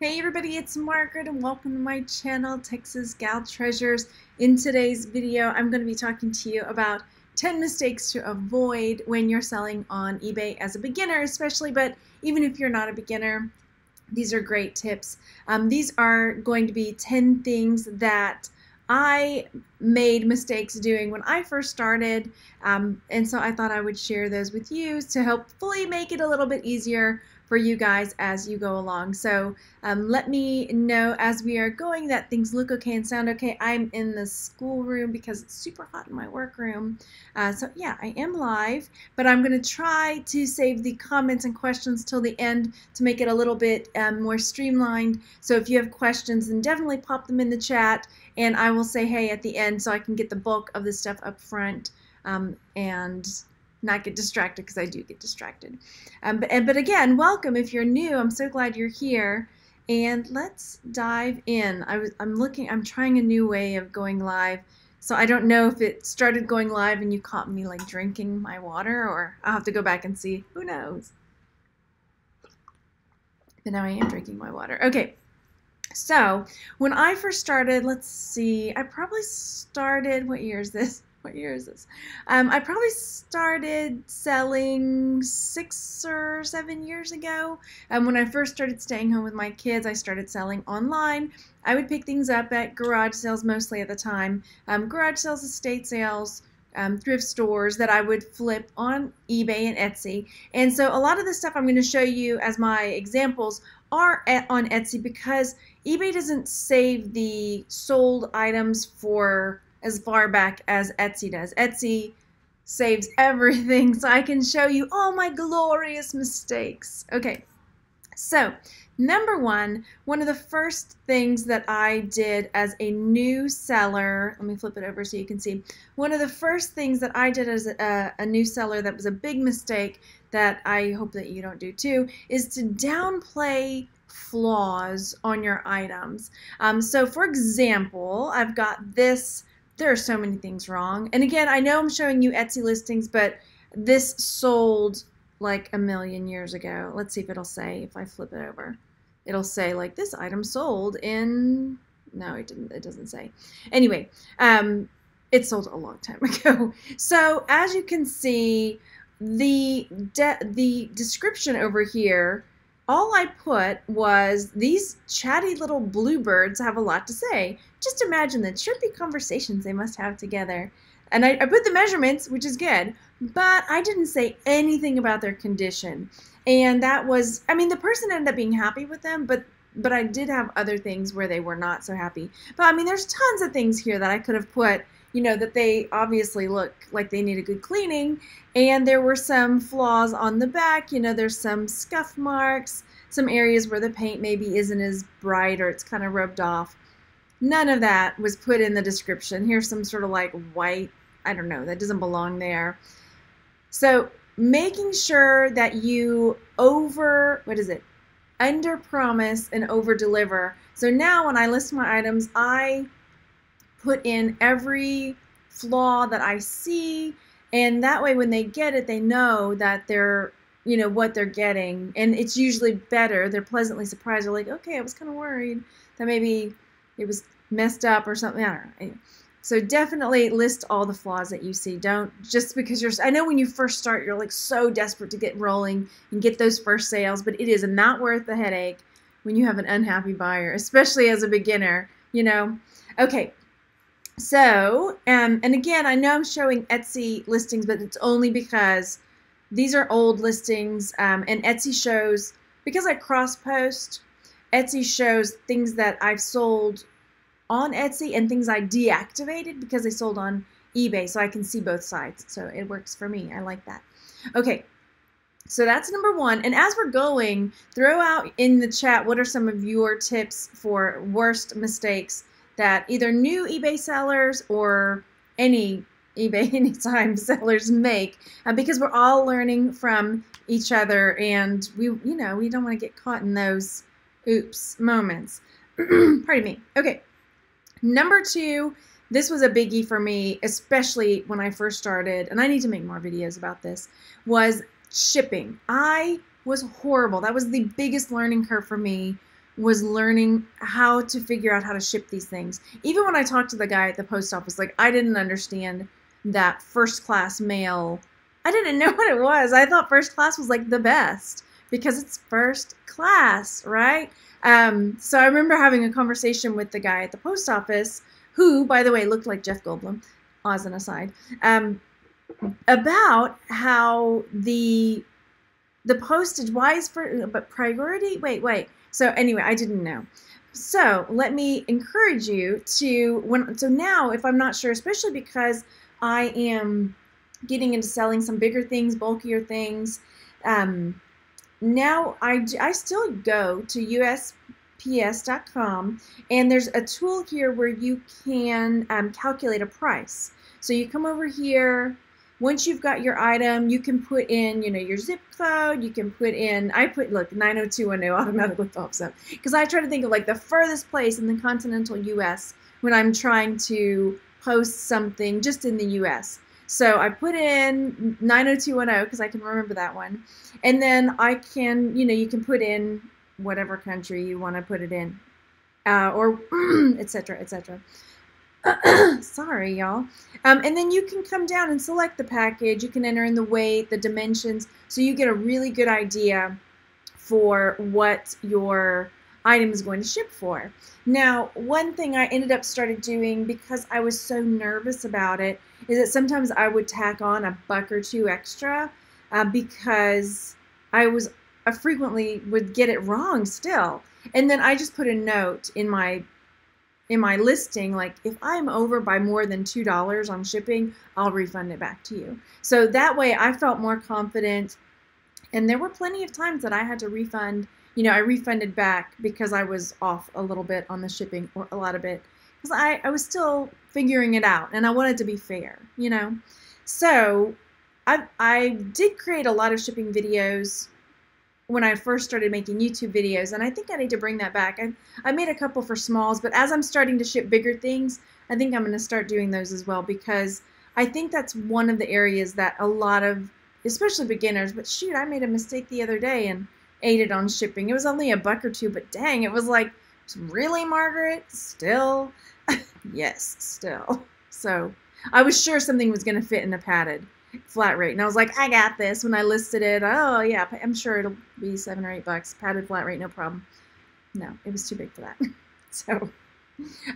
Hey everybody, it's Margaret and welcome to my channel, Texas Gal Treasures. In today's video, I'm going to be talking to you about 10 mistakes to avoid when you're selling on eBay as a beginner especially, but even if you're not a beginner, these are great tips. These are going to be 10 things that I made mistakes doing when I first started, and so I thought I would share those with you to hopefully make it a little bit easier for you guys as you go along. So let me know as we are going that things look okay and sound okay. I'm in the schoolroom because it's super hot in my workroom. So yeah, I am live, but I'm going to try to save the comments and questions till the end to make it a little bit more streamlined. So if you have questions, then definitely pop them in the chat, and I will say hey at the end so I can get the bulk of the stuff up front and not get distracted, because I do get distracted. But again, welcome if you're new. I'm so glad you're here, and let's dive in. I'm trying a new way of going live, so I don't know if it started going live and you caught me like drinking my water, or I'll have to go back and see. Who knows? But now I am drinking my water. Okay. So when I first started, let's see, I probably started, what year is this? What year is this? I probably started selling 6 or 7 years ago. When I first started staying home with my kids, I started selling online. I would pick things up at garage sales mostly at the time. Garage sales, estate sales, thrift stores that I would flip on eBay and Etsy. And so a lot of the stuff I'm going to show you as my examples are on Etsy, because eBay doesn't save the sold items for as far back as Etsy does. Etsy saves everything, so I can show you all my glorious mistakes. Okay, so number one of the first things that I did as a new seller, let me flip it over so you can see. One of the first things that I did as a new seller that was a big mistake that I hope that you don't do too, is to downplay flaws on your items. So for example, I've got this. There are so many things wrong. And again, I know I'm showing you Etsy listings, but this sold like a million years ago. Let's see if it'll say, if I flip it over, it'll say like this item sold in, no, it didn't, it doesn't say. Anyway, it sold a long time ago. So as you can see, the description over here, all I put was these chatty little bluebirds have a lot to say. Just imagine the chirpy conversations they must have together. And I put the measurements, which is good, but I didn't say anything about their condition. And that was, I mean, the person ended up being happy with them, but I did have other things where they were not so happy. But I mean, there's tons of things here that I could have put, you know, that they obviously look like they need a good cleaning. And there were some flaws on the back. You know, there's some scuff marks, some areas where the paint maybe isn't as bright or it's kind of rubbed off. None of that was put in the description. Here's some sort of like white, I don't know, that doesn't belong there. So making sure that you under promise and over deliver. So now when I list my items, I put in every flaw that I see, and that way when they get it, they know that they're, you know, what they're getting, and it's usually better. They're pleasantly surprised. They're like, okay, I was kind of worried that maybe it was messed up or something. I don't know. Anyway, so definitely list all the flaws that you see. Don't, just because you're, I know when you first start, you're like so desperate to get rolling and get those first sales, but it is not worth the headache when you have an unhappy buyer, especially as a beginner, you know. Okay. So, and again, I know I'm showing Etsy listings, but it's only because these are old listings, and Etsy shows, because I cross-post, Etsy shows things that I've sold on Etsy and things I deactivated because they sold on eBay, so I can see both sides. So it works for me. I like that. Okay, so that's number one. And as we're going, throw out in the chat what are some of your tips for worst mistakes that either new eBay sellers or any eBay anytime sellers make, because we're all learning from each other, and we don't want to get caught in those oops moments. Pardon me. Okay, number two, this was a biggie for me, especially when I first started, and I need to make more videos about this, was shipping. I was horrible. That was the biggest learning curve for me was learning how to figure out how to ship these things. Even when I talked to the guy at the post office, like, I didn't understand that first class mail. I didn't know what it was. I thought first class was like the best because it's first class, right? So I remember having a conversation with the guy at the post office, who, by the way, looked like Jeff Goldblum, as an aside, about how the postage, why is but priority? Wait. So anyway, I didn't know. So let me encourage you to, so now if I'm not sure, especially because I am getting into selling some bigger things, bulkier things, now I still go to USPS.com, and there's a tool here where you can calculate a price. So you come over here. Once you've got your item, you can put in, your zip code. You can put in, look, 90210 automatically pops up. Because I try to think of like the furthest place in the continental U.S. when I'm trying to post something just in the U.S. So I put in 90210 because I can remember that one. And then I can, you can put in whatever country you want to put it in, or et cetera, et cetera. Sorry, y'all. And then you can come down and select the package. You can enter in the weight, the dimensions, so you get a really good idea for what your item is going to ship for. Now, one thing I ended up started doing because I was so nervous about it is that sometimes I would tack on a buck or two extra because I frequently would get it wrong still. And then I just put a note in my listing, like, if I'm over by more than $2 on shipping, I'll refund it back to you. So that way I felt more confident. And there were plenty of times that I had to refund. I refunded back because I was off a little bit on the shipping, or a lot of it, because I was still figuring it out and I wanted to be fair, So I did create a lot of shipping videos when I first started making YouTube videos, and I think I need to bring that back. I made a couple for smalls, but as I'm starting to ship bigger things, I think I'm going to start doing those as well, because I think that's one of the areas that a lot of, especially beginners, but shoot, I made a mistake the other day and ate it on shipping. It was only a buck or two, but dang, it was like, really, Margaret? Still? Yes, still. So I was sure something was going to fit in a padded flat rate, and I was like, I got this. When I listed it, oh yeah, I'm sure it'll be $7 or $8, padded flat rate, no problem. No, it was too big for that. So,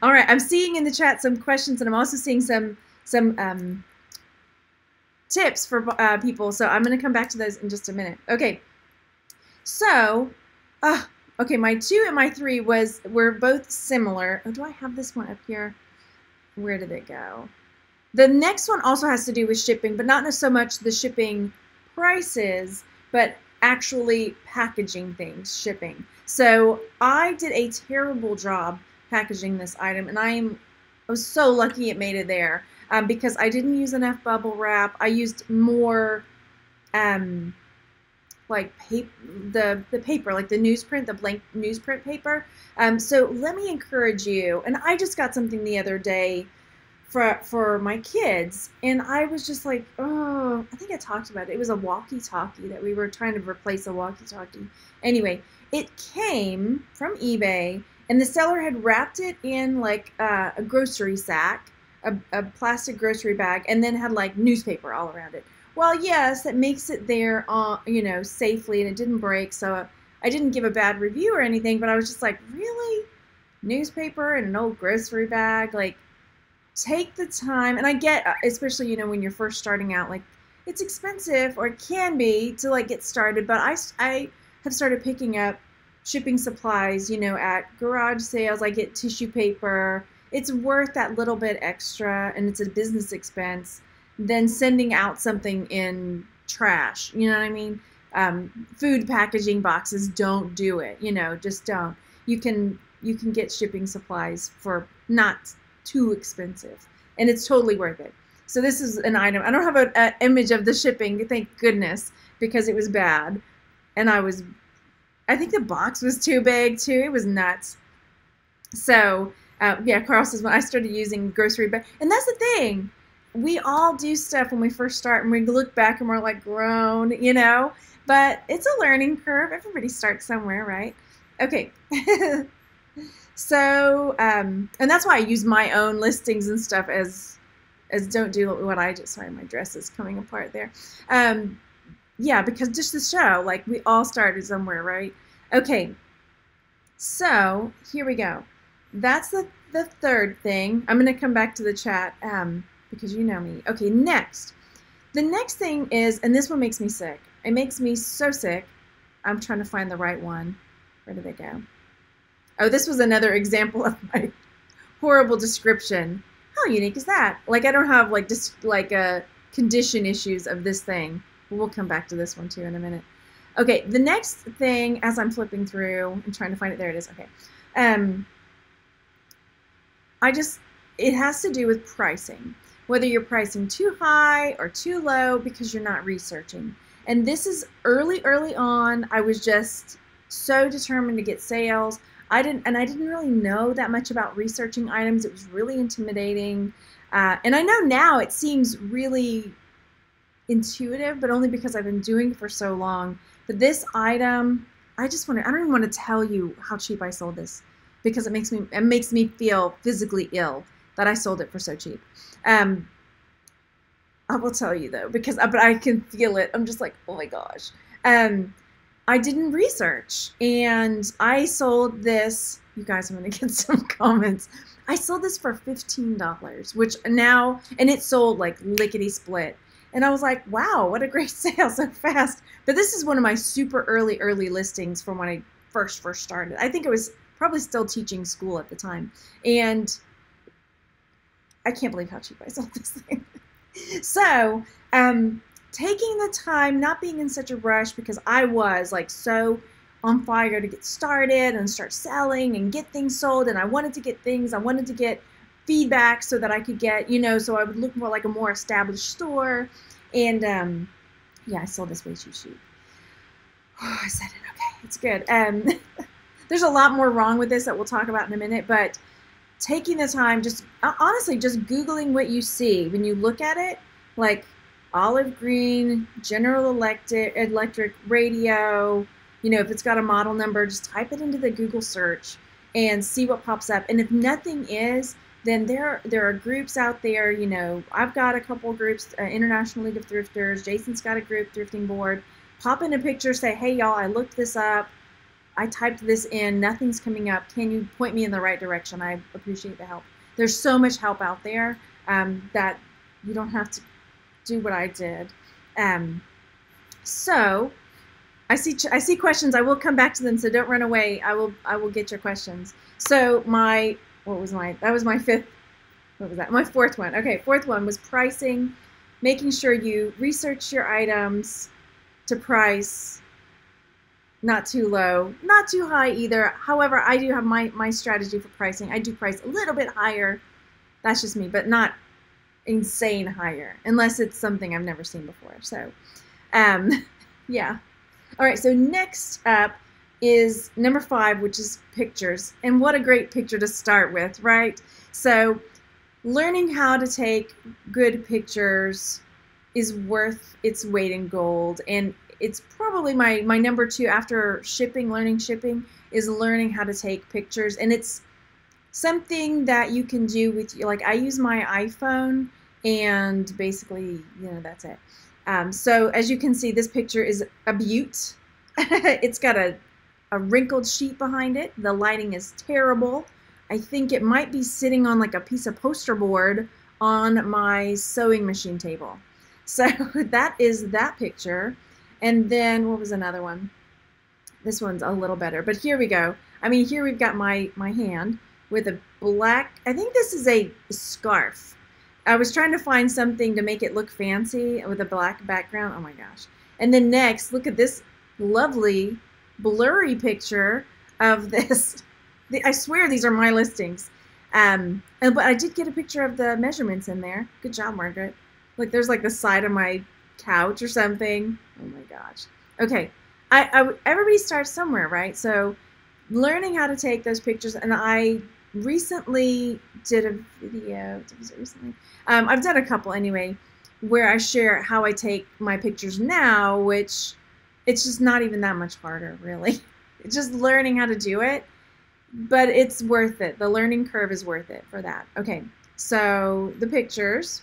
all right, I'm seeing in the chat some questions, and I'm also seeing some tips for people. So I'm going to come back to those in just a minute. Okay, so, okay, my 2 and my 3 were both similar. Oh, do I have this one up here? Where did it go? The next one also has to do with shipping, but not so much the shipping prices, but actually packaging things, shipping. So I did a terrible job packaging this item, and I was so lucky it made it there because I didn't use enough bubble wrap. I used more like the paper, like the newsprint, the blank newsprint paper. So let me encourage you, and I just got something the other day for my kids, and I was just like, oh, I think I talked about it. It was a walkie-talkie that we were trying to replace a walkie-talkie. Anyway, it came from eBay, and the seller had wrapped it in like a grocery sack, a plastic grocery bag, and then had like newspaper all around it. Well, yes, that makes it there, safely, and it didn't break. So I didn't give a bad review or anything, but I was just like, really? Newspaper in an old grocery bag? Like, take the time. And I get, especially, when you're first starting out, like, it's expensive, or it can be, to like get started. But I have started picking up shipping supplies, at garage sales. I get tissue paper. It's worth that little bit extra, and it's a business expense, than sending out something in trash. You know what I mean? Food packaging boxes, don't do it. Just don't. You can get shipping supplies for not too expensive, and it's totally worth it. So this is an item. I don't have an image of the shipping, thank goodness, because it was bad, and I think the box was too big too. It was nuts. So yeah, Carl says, when I started using grocery bag, and that's the thing. We all do stuff when we first start, and we look back and we're like grown, but it's a learning curve. Everybody starts somewhere, right? Okay. So, and that's why I use my own listings and stuff as don't do what I just, sorry, my dress is coming apart there. Yeah, because just to show, like, we all started somewhere, right? Okay, so here we go. That's the third thing. I'm going to come back to the chat because you know me. Okay, next. The next thing is, and this one makes me sick. It makes me so sick. I'm trying to find the right one. Where did they go? Oh, this was another example of my horrible description. How unique is that? Like, I don't have like just like condition issues of this thing. We'll come back to this one too in a minute. Okay, the next thing, as I'm flipping through and trying to find it, there it is. Okay, it has to do with pricing. Whether you're pricing too high or too low because you're not researching. And this is early on. I was just so determined to get sales. I didn't really know that much about researching items. It was really intimidating. And I know now it seems really intuitive, but only because I've been doing it for so long. But this item, I don't even want to tell you how cheap I sold this because it makes me feel physically ill that I sold it for so cheap. I will tell you though, but I can feel it. I'm just like, oh my gosh. I didn't research, and I sold this. You guys, I'm going to get some comments. I sold this for $15, which now, and it sold like lickety split. And I was like, wow, what a great sale so fast. But this is one of my super early listings from when I first started. I think I was probably still teaching school at the time. And I can't believe how cheap I sold this thing. So, taking the time, not being in such a rush because I was like so on fire to get started and start selling and get things sold. And I wanted to get feedback so that I could get, so I would look for like a more established store. And yeah, I sold this way too cheap. Oh, I said it. Okay, it's good. There's a lot more wrong with this that we'll talk about in a minute, but taking the time, just honestly, just Googling what you see when you look at it, like olive green, General Electric radio, if it's got a model number, just type it into the Google search and see what pops up. And if nothing is, then there are groups out there. I've got a couple groups, International League of Thrifters. Jason's got a group, Thrifting Board. Pop in a picture, say, hey y'all, I looked this up. I typed this in, nothing's coming up. Can you point me in the right direction? I appreciate the help. There's so much help out there that you don't have to do what I did. So I see questions. I will come back to them, so don't run away. I will get your questions. So that was my fifth. What was that? My fourth one. Okay, fourth one was pricing, making sure you research your items to price. Not too low, not too high either. However, I do have my strategy for pricing. I do price a little bit higher. That's just me, but not insane higher, unless it's something I've never seen before. So, yeah. All right, so next up is number 5, which is pictures. And what a great picture to start with, right? So, learning how to take good pictures is worth its weight in gold. And it's probably my number 2 after learning shipping, is learning how to take pictures. And it's something that you can do with, like, I use my iPhone, and basically, that's it. So as you can see, this picture is a beaut. It's got a wrinkled sheet behind it. The lighting is terrible. I think it might be sitting on like a piece of poster board on my sewing machine table. So that is that picture. And then what was another one? This one's a little better, but here we go. I mean, here we've got my hand with a black, I think this is a scarf. I was trying to find something to make it look fancy with a black background. Oh my gosh. And then next, look at this lovely blurry picture of this. I swear these are my listings. But I did get a picture of the measurements in there. Good job, Margaret. Look, there's like the side of my couch or something. Oh my gosh. Okay. Everybody starts somewhere, right? So learning how to take those pictures, and I recently did a video. Was it recently? I've done a couple anyway, where I share how I take my pictures now, which it's just not even that much harder, really. just learning how to do it, but it's worth it. The learning curve is worth it for that. Okay, so the pictures.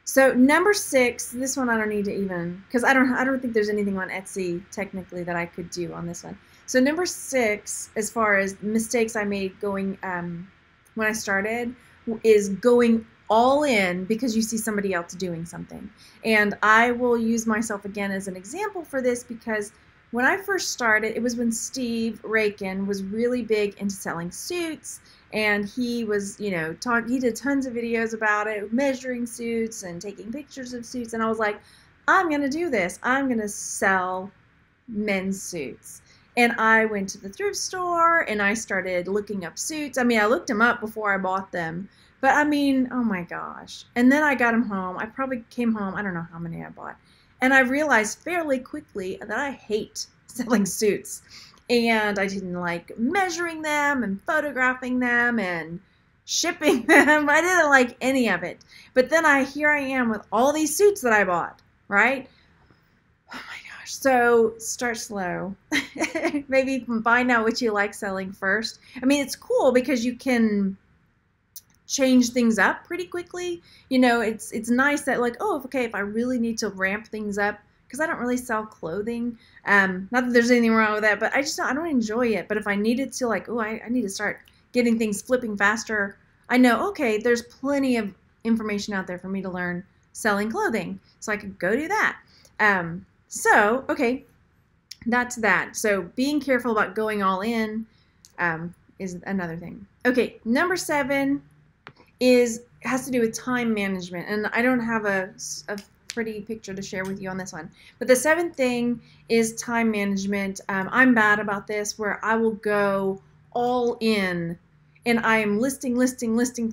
So number 6, this one I don't need to even, because I don't think there's anything on Etsy technically that I could do on this one. So number 6, as far as mistakes I made going when I started, is going all in because you see somebody else doing something. And I will use myself again as an example for this, because when I first started, it was when Steve Rakin was really big into selling suits, and he was, you know, he did tons of videos about it, measuring suits and taking pictures of suits, and I was like, I'm going to do this. I'm going to sell men's suits. And I went to the thrift store and I started looking up suits. I mean, I looked them up before I bought them, but I mean, oh my gosh. And then I got them home. I probably came home, I don't know how many I bought. And I realized fairly quickly that I hate selling suits. And I didn't like measuring them and photographing them and shipping them. I didn't like any of it. But then here I am with all these suits that I bought, right? Oh my gosh. So start slow. Maybe find out what you like selling first. I mean, it's cool because you can change things up pretty quickly. You know, it's nice that like, oh, okay, if I really need to ramp things up, because I don't really sell clothing. Not that there's anything wrong with that, but I don't enjoy it. But if I needed to, like, oh, I need to start getting things flipping faster, I know, okay, there's plenty of information out there for me to learn selling clothing. So I could go do that. So, okay, that's that. So being careful about going all in is another thing. Okay, number 7 has to do with time management. And I don't have a pretty picture to share with you on this one. But the 7th thing is time management. I'm bad about this, where I will go all in and I am listing,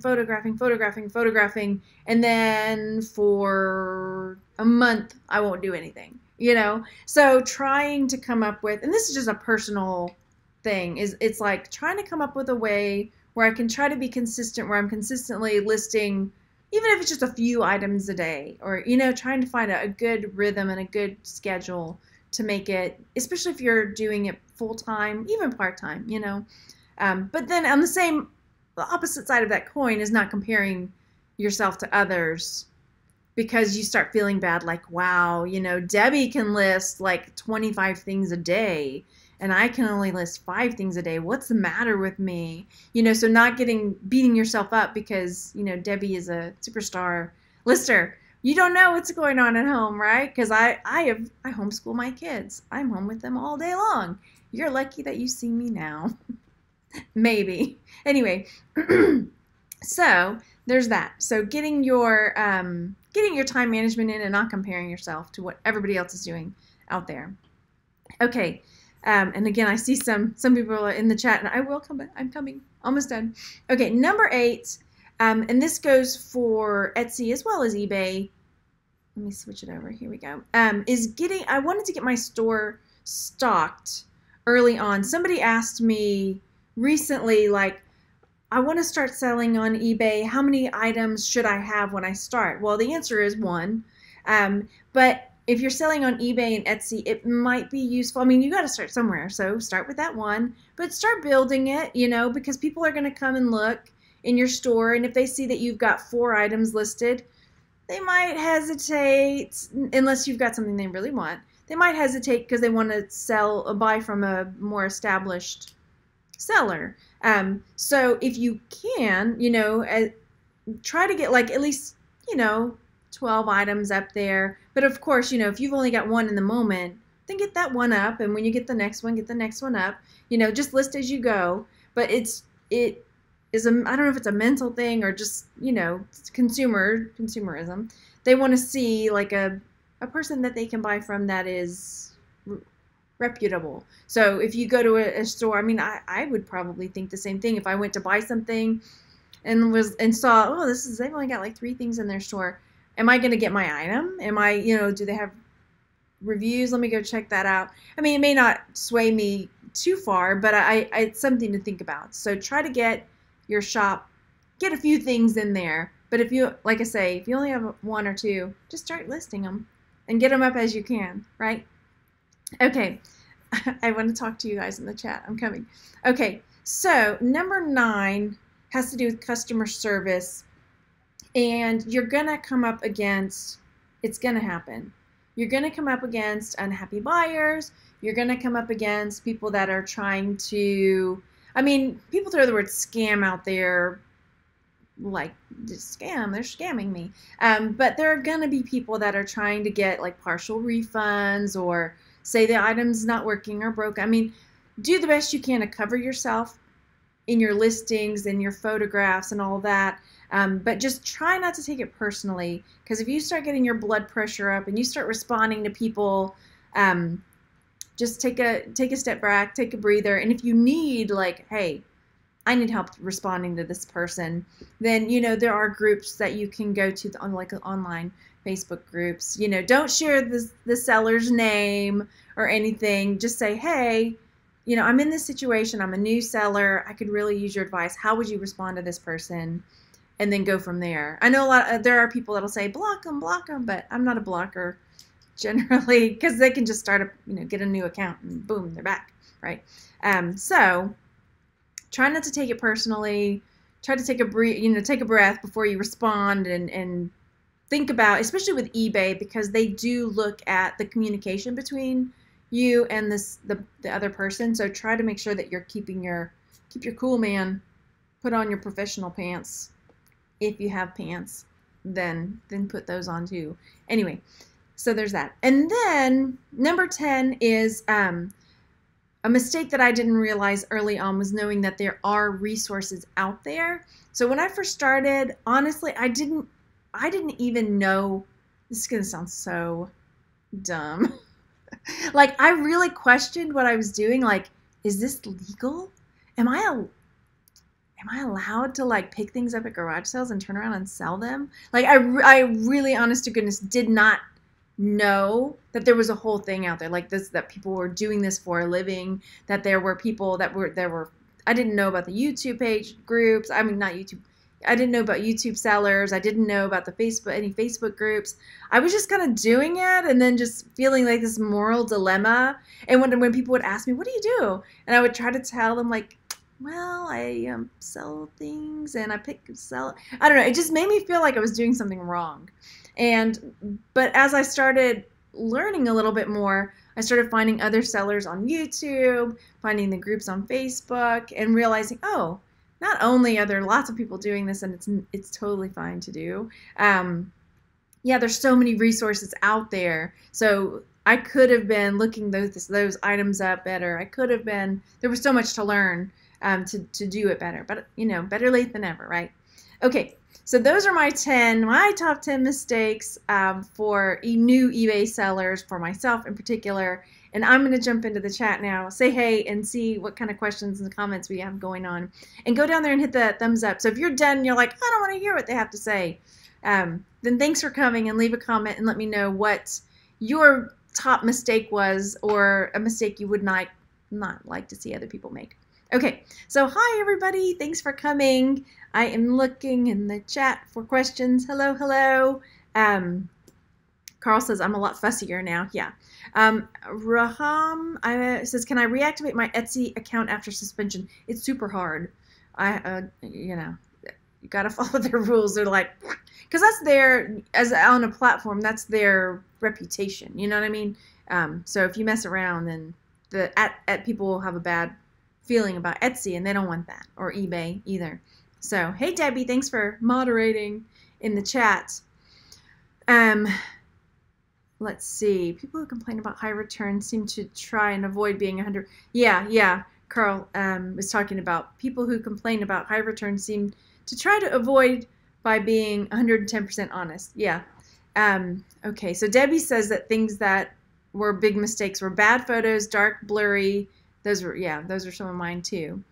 photographing, and then for a month I won't do anything, you know? So trying to come up with, and this is just a personal thing, it's like trying to come up with a way where I can try to be consistent, where I'm consistently listing, even if it's just a few items a day, or, you know, trying to find a good rhythm and a good schedule to make it, especially if you're doing it full-time, even part-time, you know. But then on the opposite side of that coin is not comparing yourself to others, because you start feeling bad, like, wow, you know, Debbie can list like 25 things a day, and I can only list 5 things a day. What's the matter with me? You know, so not beating yourself up because, you know, Debbie is a superstar lister. You don't know what's going on at home, right? Because I homeschool my kids. I'm home with them all day long. You're lucky that you see me now. Maybe. Anyway, so there's that. So getting your time management in and not comparing yourself to what everybody else is doing out there. Okay. And again, I see some people in the chat, and I will come back. I'm coming. Almost done. Okay, number 8, and this goes for Etsy as well as eBay. Let me switch it over. Here we go. I wanted to get my store stocked early on. Somebody asked me recently, like, I want to start selling on eBay. How many items should I have when I start? Well, the answer is 1. But if you're selling on eBay and Etsy, it might be useful. I mean, you got to start somewhere. So start with that 1, but start building it, you know, because people are going to come and look in your store. And if they see that you've got 4 items listed, they might hesitate, unless you've got something they really want. They might hesitate because they want to buy from a more established seller. So if you can, you know, try to get like at least, you know, 12 items up there. But of course, you know, if you've only got 1 in the moment, then get that 1 up, and when you get the next one, get the next one up. You know, just list as you go. But it is I don't know if it's a mental thing or just, you know, consumerism. They want to see like a person that they can buy from that is reputable. So if you go to a store, I mean, I would probably think the same thing if I went to buy something and saw, oh, they've only got like 3 things in their store. Am I going to get my item? Am I, you know, do they have reviews? Let me go check that out. I mean, it may not sway me too far, but it's something to think about. So try to get your shop, get a few things in there. But if you, like I say, if you only have 1 or 2, just start listing them and get them up as you can, right? Okay. I want to talk to you guys in the chat. I'm coming. Okay, so number 9 has to do with customer service. And you're going to come up against, it's going to happen. You're going to come up against unhappy buyers. You're going to come up against people that are trying to, I mean, people throw the word scam out there like scam, they're scamming me. But there are going to be people that are trying to get like partial refunds or say the item's not working or broke. I mean, do the best you can to cover yourself in your listings and your photographs and all that. But just try not to take it personally, because if you start getting your blood pressure up and you start responding to people, just take a step back, take a breather. And if you need, like, hey, I need help responding to this person, then, you know, there are groups that you can go to, like online Facebook groups. You know, don't share the seller's name or anything. Just say, hey, you know, I'm in this situation. I'm a new seller. I could really use your advice. How would you respond to this person? And then go from there. I know there are people that'll say block them, but I'm not a blocker generally, because they can just start a, you know, get a new account and boom, they're back, right? So try not to take it personally. Try to take a breath before you respond, and think about, especially with eBay, because they do look at the communication between you and the other person. So try to make sure that you're keep your cool, man. Put on your professional pants. If you have pants, then put those on too. Anyway, so there's that. And then number 10 is a mistake that I didn't realize early on was knowing that there are resources out there. So when I first started, honestly, I didn't even know, this is gonna sound so dumb. Like, I really questioned what I was doing. Like, is this legal? Am I allowed to, like, pick things up at garage sales and turn around and sell them? Like, I really, honest to goodness, did not know that there was a whole thing out there like this, that people were doing this for a living, that there were people that were, I didn't know about the YouTube page groups. I mean, not YouTube. I didn't know about YouTube sellers. I didn't know about any Facebook groups. I was just kind of doing it and then just feeling like this moral dilemma. And when people would ask me, what do you do? And I would try to tell them, like, well, I sell things and I sell. I don't know. It just made me feel like I was doing something wrong. But as I started learning a little bit more, I started finding other sellers on YouTube, finding the groups on Facebook, and realizing, oh, not only are there lots of people doing this, and it's totally fine to do. Yeah, there's so many resources out there. So I could have been looking those items up better. There was so much to learn. To do it better, but you know, better late than never, right? Okay, so those are my top 10 mistakes for new eBay sellers, for myself in particular. And I'm going to jump into the chat now, say hey, and see what kind of questions and comments we have going on. And go down there and hit the thumbs up. So if you're done and you're like, I don't want to hear what they have to say, then thanks for coming, and leave a comment and let me know what your top mistake was, or a mistake you would not like to see other people make. Okay, so hi everybody, thanks for coming. I am looking in the chat for questions. Hello, hello. Carl says, I'm a lot fussier now. Yeah. Raham says, can I reactivate my Etsy account after suspension? It's super hard. You know, you got to follow their rules. They're like, because that's on a platform, that's their reputation. You know what I mean? So if you mess around, then people will have a bad feeling about Etsy, and they don't want that, or eBay either. So hey Debbie, thanks for moderating in the chat. Let's see, people who complain about high returns seem to try and avoid being 100. Yeah, Carl was talking about people who complain about high returns seem to try to avoid by being 110% honest. Yeah. Okay, so Debbie says that things that were big mistakes were bad photos, dark, blurry. Those are some of mine too.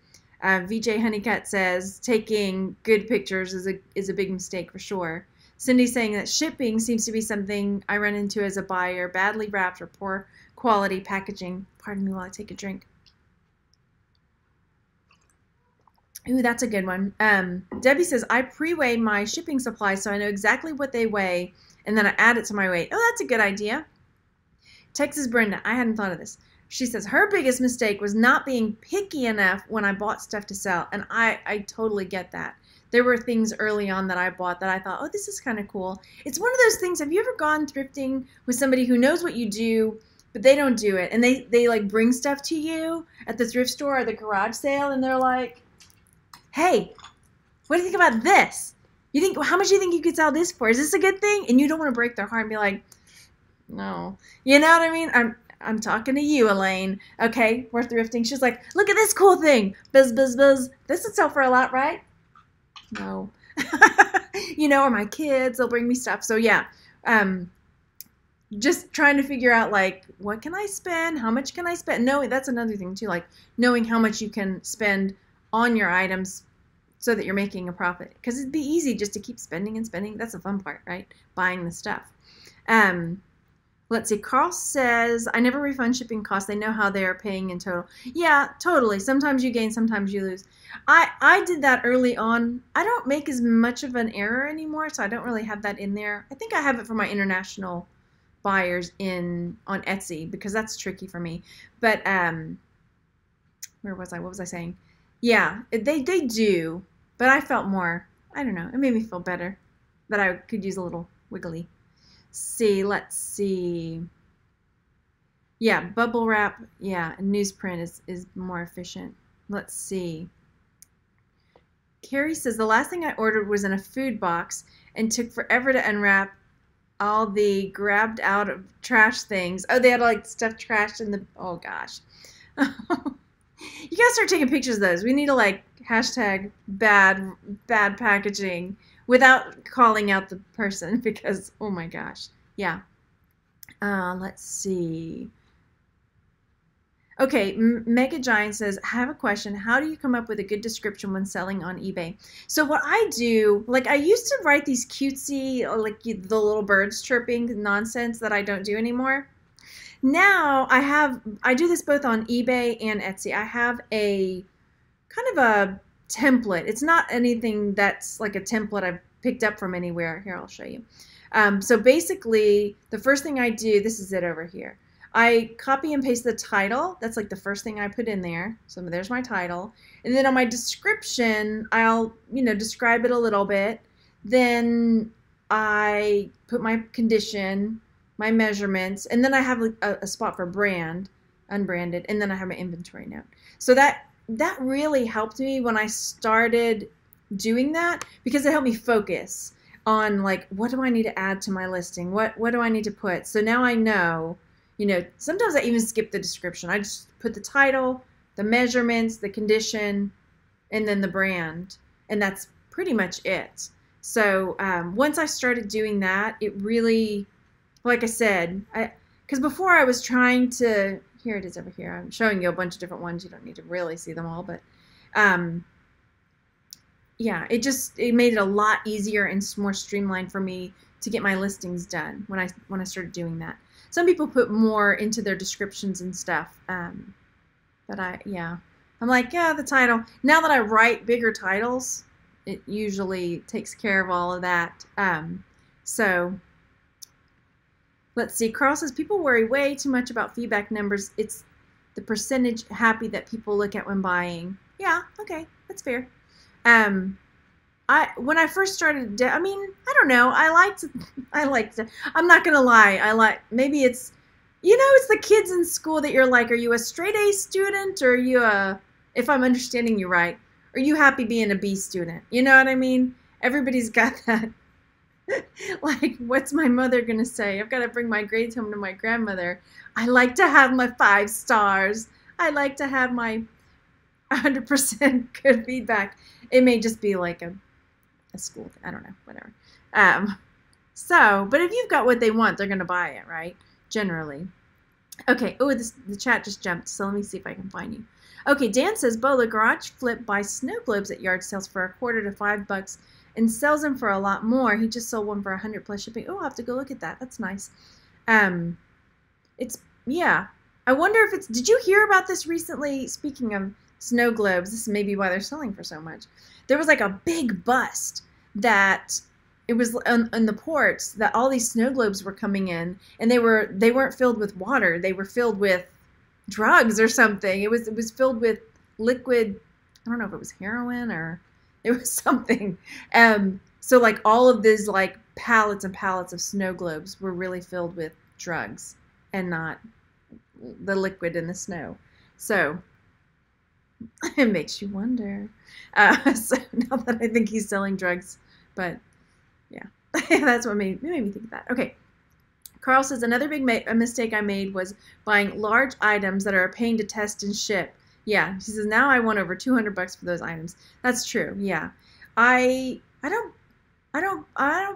VJ Honeycutt says taking good pictures is a big mistake for sure. Cindy's saying that shipping seems to be something I run into as a buyer, badly wrapped or poor quality packaging. Pardon me while I take a drink. Ooh, that's a good one. Debbie says, I pre-weigh my shipping supplies so I know exactly what they weigh, and then I add it to my weight. Oh, that's a good idea. Texas Brenda, I hadn't thought of this. she says her biggest mistake was not being picky enough when I bought stuff to sell. And I totally get that. There were things early on that I bought that I thought, oh, this is kind of cool. It's one of those things. Have you ever gone thrifting with somebody who knows what you do, but they don't do it? And they like bring stuff to you at the thrift store or the garage sale, and they're like, hey, what do you think about this? How much do you think you could sell this for? Is this a good thing? And you don't want to break their heart and be like, no. You know what I mean? I'm talking to you, Elaine. Okay, we're thrifting. She's like, look at this cool thing. Buzz, buzz, buzz. This would sell for a lot, right? No. Or my kids, they'll bring me stuff. So yeah, just trying to figure out like, what can I spend? How much can I spend? No, that's another thing too, like knowing how much you can spend on your items so that you're making a profit. Because it'd be easy just to keep spending and spending. That's the fun part, right? Buying the stuff. Let's see. Carl says, I never refund shipping costs. They know how they are paying in total. Yeah, totally. Sometimes you gain, sometimes you lose. I did that early on. I don't make as much of an error anymore, so I don't really have that in there. I think I have it for my international buyers on Etsy because that's tricky for me. But where was I? What was I saying? Yeah, they do, but I felt more, I don't know, it made me feel better that I could use a little wiggly. Let's see. Yeah, bubble wrap, yeah, newsprint is more efficient. Let's see. Carrie says, the last thing I ordered was in a food box and took forever to unwrap all the grabbed out of trash things. Oh, they had like stuff trashed in the, oh gosh. You gotta start taking pictures of those. We need to like hashtag bad packaging without calling out the person because, oh my gosh. Yeah. Let's see. Okay, Mega Giant says, I have a question. How do you come up with a good description when selling on eBay? So what I do, like I used to write these cutesy, like the little birds chirping nonsense that I don't do anymore. Now I do this both on eBay and Etsy. I have a kind of a template. It's not anything that's like a template I've picked up from anywhere. Here, I'll show you. So basically, the first thing I do, this is it over here. I copy and paste the title. That's like the first thing I put in there. So there's my title. And then on my description, I'll, describe it a little bit. Then I put my condition, my measurements, and then I have a spot for brand, unbranded, and then I have my inventory note. So that really helped me when I started doing that because it helped me focus on like, what do I need to add to my listing? What do I need to put? So now I know, sometimes I even skip the description. I just put the title, the measurements, the condition, and then the brand. And that's pretty much it. So once I started doing that, it really, like I said, because before I was trying to, here it is over here. I'm showing you a bunch of different ones. You don't need to really see them all, but yeah, it made it a lot easier and more streamlined for me to get my listings done when I started doing that. Some people put more into their descriptions and stuff, but I'm like, yeah, the title. Now that I write bigger titles, it usually takes care of all of that. So let's see. Carl says, people worry way too much about feedback numbers. It's the percentage happy that people look at when buying. Yeah, okay, that's fair. When I first started, I don't know. I like to, I'm not going to lie. Maybe it's, it's the kids in school that you're like, are you a straight A student or are you if I'm understanding you right, are you happy being a B student? You know what I mean? Everybody's got that. Like, what's my mother going to say? I've got to bring my grades home to my grandmother. I like to have my 5 stars. I like to have my 100% good feedback. It may just be like a school thing. I don't know, whatever. But if you've got what they want, they're going to buy it, right? Generally. Okay. Oh, the chat just jumped, so let me see if I can find you. Okay, Dan says, Bola, Garage Flip buys snow globes at yard sales for $1/4 to $5 and sells them for a lot more. He just sold one for $100 plus shipping. Oh, I'll have to go look at that. That's nice. Yeah. I wonder if did you hear about this recently? Speaking of snow globes, this is maybe why they're selling for so much. There was like a big bust that it was on the ports that all these snow globes were coming in, and they weren't filled with water. They were filled with drugs or something. It was filled with liquid. I don't know if it was heroin or it was something. So like all of these like pallets and pallets of snow globes were really filled with drugs and not the liquid in the snow. So it makes you wonder. So now that I think he's selling drugs, but yeah, that's what made me think of that. Okay. Carl says, another big mistake I made was buying large items that are a pain to test and ship. Yeah, he says, now I want over $200 for those items. That's true. Yeah. I don't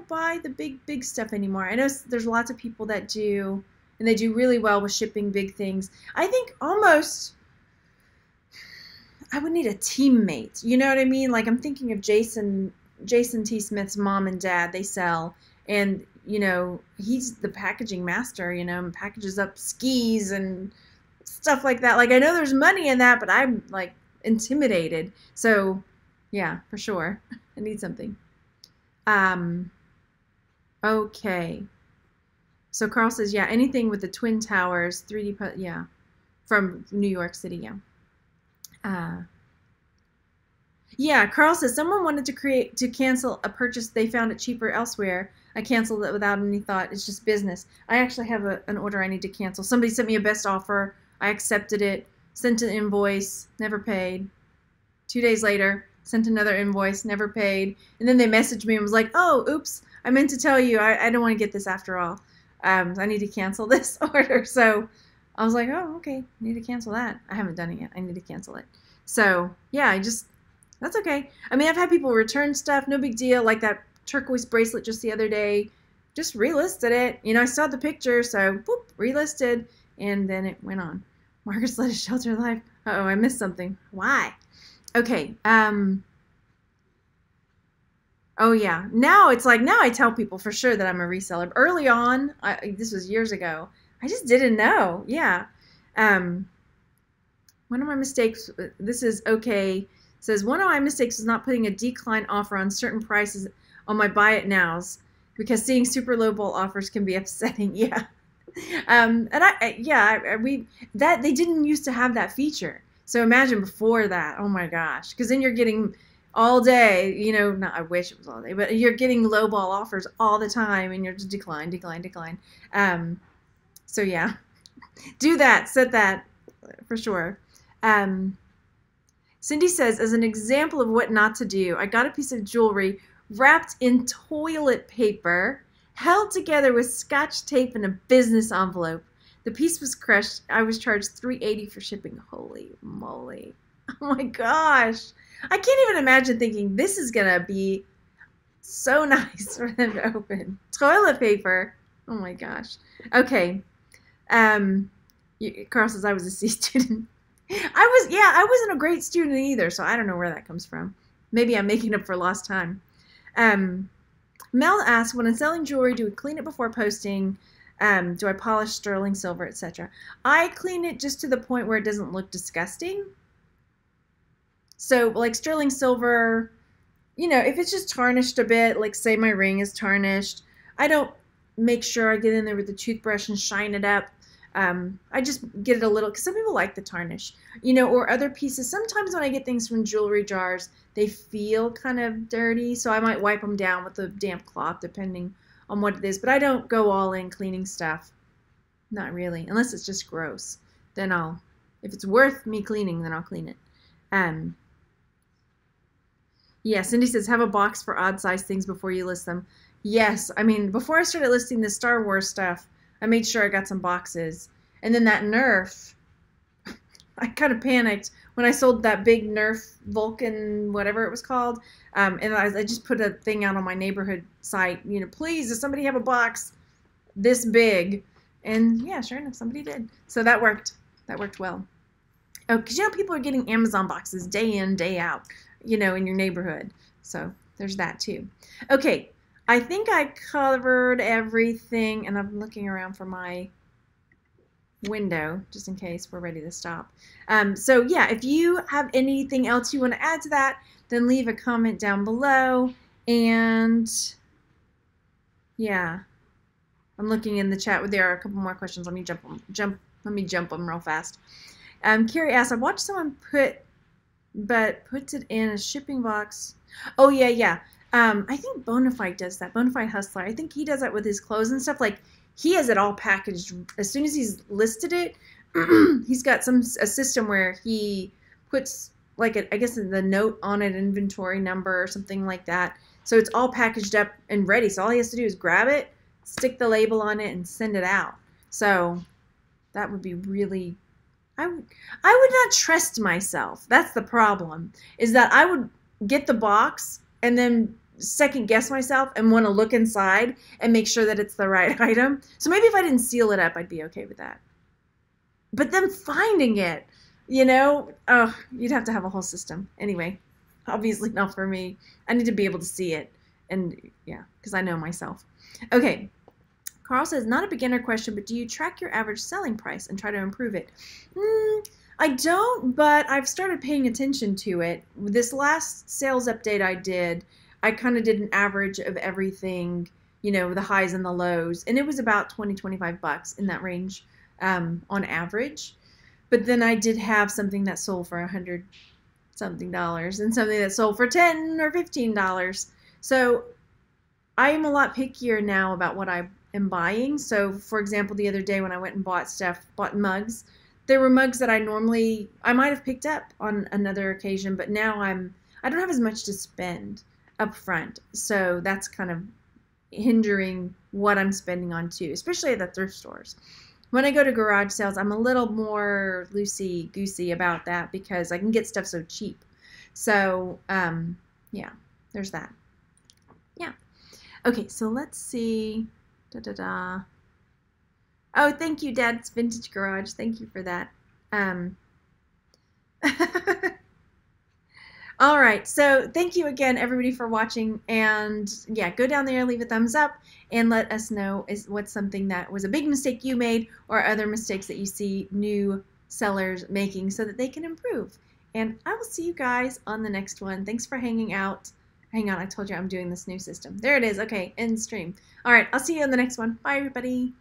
buy the big stuff anymore. I know there's lots of people that do, and they do really well with shipping big things. I think almost I would need a teammate. You know what I mean? Like I'm thinking of Jason T. Smith's mom and dad. They sell, and you know, he's the packaging master, you know, and packages up skis and stuff like that. Like I know there's money in that, but I'm like intimidated. So yeah, for sure. I need something. Okay. So Carl says, yeah, anything with the Twin Towers, 3D, yeah, from New York City, yeah. Yeah, Carl says, someone wanted to cancel a purchase. They found it cheaper elsewhere. I canceled it without any thought. It's just business. I actually have an order I need to cancel. Somebody sent me a best offer. I accepted it, sent an invoice, never paid. 2 days later, sent another invoice, never paid. And then they messaged me and was like, oh, oops, I meant to tell you, I don't want to get this after all. I need to cancel this order. So I was like, oh, okay, I need to cancel that. I haven't done it yet. I need to cancel it. So yeah, that's okay. I mean, I've had people return stuff, no big deal, like that turquoise bracelet just the other day. Just relisted it. You know, I saw the picture, so boop, relisted, and then it went on. Marcus led a shelter life. Uh-oh, I missed something. Why? Okay. Oh yeah. Now it's like, now I tell people for sure that I'm a reseller. Early on, this was years ago, I just didn't know. Yeah. One of my mistakes, this is okay, says, one of my mistakes was not putting a decline offer on certain prices on my buy it nows because seeing super low ball offers can be upsetting. Yeah. And they didn't used to have that feature. So imagine before that. Oh my gosh. Because then you're getting all day, you know, not, I wish it was all day, but you're getting low ball offers all the time and you're just decline. So yeah, do that, set that for sure. Cindy says, as an example of what not to do, I got a piece of jewelry wrapped in toilet paper, held together with scotch tape in a business envelope. The piece was crushed. I was charged $3.80 for shipping. Holy moly. Oh my gosh. I can't even imagine thinking this is going to be so nice for them to open. Toilet paper. Oh my gosh. Okay. Carl says I was a C student. I wasn't a great student either, so I don't know where that comes from. Maybe I'm making up for lost time. Mel asks, when I'm selling jewelry, do we clean it before posting? Do I polish sterling silver, etc.? I clean it just to the point where it doesn't look disgusting. So like sterling silver, you know, if it's just tarnished a bit, like say my ring is tarnished, I don't make sure I get in there with the toothbrush and shine it up. I just get it a little, because some people like the tarnish, you know, or other pieces. Sometimes when I get things from jewelry jars, they feel kind of dirty, so I might wipe them down with a damp cloth, depending on what it is. But I don't go all in cleaning stuff. Not really, unless it's just gross. Then if it's worth me cleaning, then I'll clean it. Yeah, Cindy says, have a box for odd size things before you list them. Yes, I mean, before I started listing the Star Wars stuff, I made sure I got some boxes. And then that Nerf, I kind of panicked when I sold that big Nerf Vulcan, whatever it was called. And I just put a thing out on my neighborhood site, you know, please, does somebody have a box this big? And yeah, sure enough, somebody did. So that worked. That worked well. Oh, because, you know, people are getting Amazon boxes day in, day out, you know, in your neighborhood. So there's that too. Okay. I think I covered everything, and I'm looking around for my window just in case we're ready to stop. So yeah, if you have anything else you want to add to that, then leave a comment down below. And yeah, I'm looking in the chat. There are a couple more questions. Let me jump Let me jump them real fast. Carrie asks, I watched someone puts it in a shipping box. Oh, yeah. I think Bonafide does that. Bonafide Hustler. I think he does that with his clothes and stuff. Like, he has it all packaged. As soon as he's listed it, he's got a system where he puts, like, I guess the note on an inventory number or something like that. So it's all packaged up and ready. So all he has to do is grab it, stick the label on it, and send it out. So that would be really... I would not trust myself. That's the problem, is that I would get the box and then second guess myself and want to look inside and make sure that it's the right item. So maybe if I didn't seal it up, I'd be okay with that. But then finding it, you'd have to have a whole system. Anyway, obviously not for me. I need to be able to see it. And yeah, because I know myself. Okay. Carl says, not a beginner question, but do you track your average selling price and try to improve it? I don't, but I've started paying attention to it. This last sales update I did, I kind of did an average of everything, the highs and the lows, and it was about $20-25 in that range on average. But then I did have something that sold for $100 something and something that sold for $10 or $15. So I am a lot pickier now about what I am buying. So for example, the other day when I went and bought mugs, there were mugs that I might have picked up on another occasion, but now I don't have as much to spend up front. So that's kind of hindering what I'm spending on too, especially at the thrift stores. When I go to garage sales, I'm a little more loosey-goosey about that because I can get stuff so cheap. So yeah, there's that. Yeah. Okay, so let's see. Oh, thank you, Dad's Vintage Garage. Thank you for that. All right, so thank you again, everybody, for watching. And yeah, go down there, leave a thumbs up, and let us know what's something that was a big mistake you made or other mistakes that you see new sellers making so that they can improve. And I will see you guys on the next one. Thanks for hanging out. Hang on, I told you I'm doing this new system. There it is. Okay, end stream. All right, I'll see you on the next one. Bye, everybody.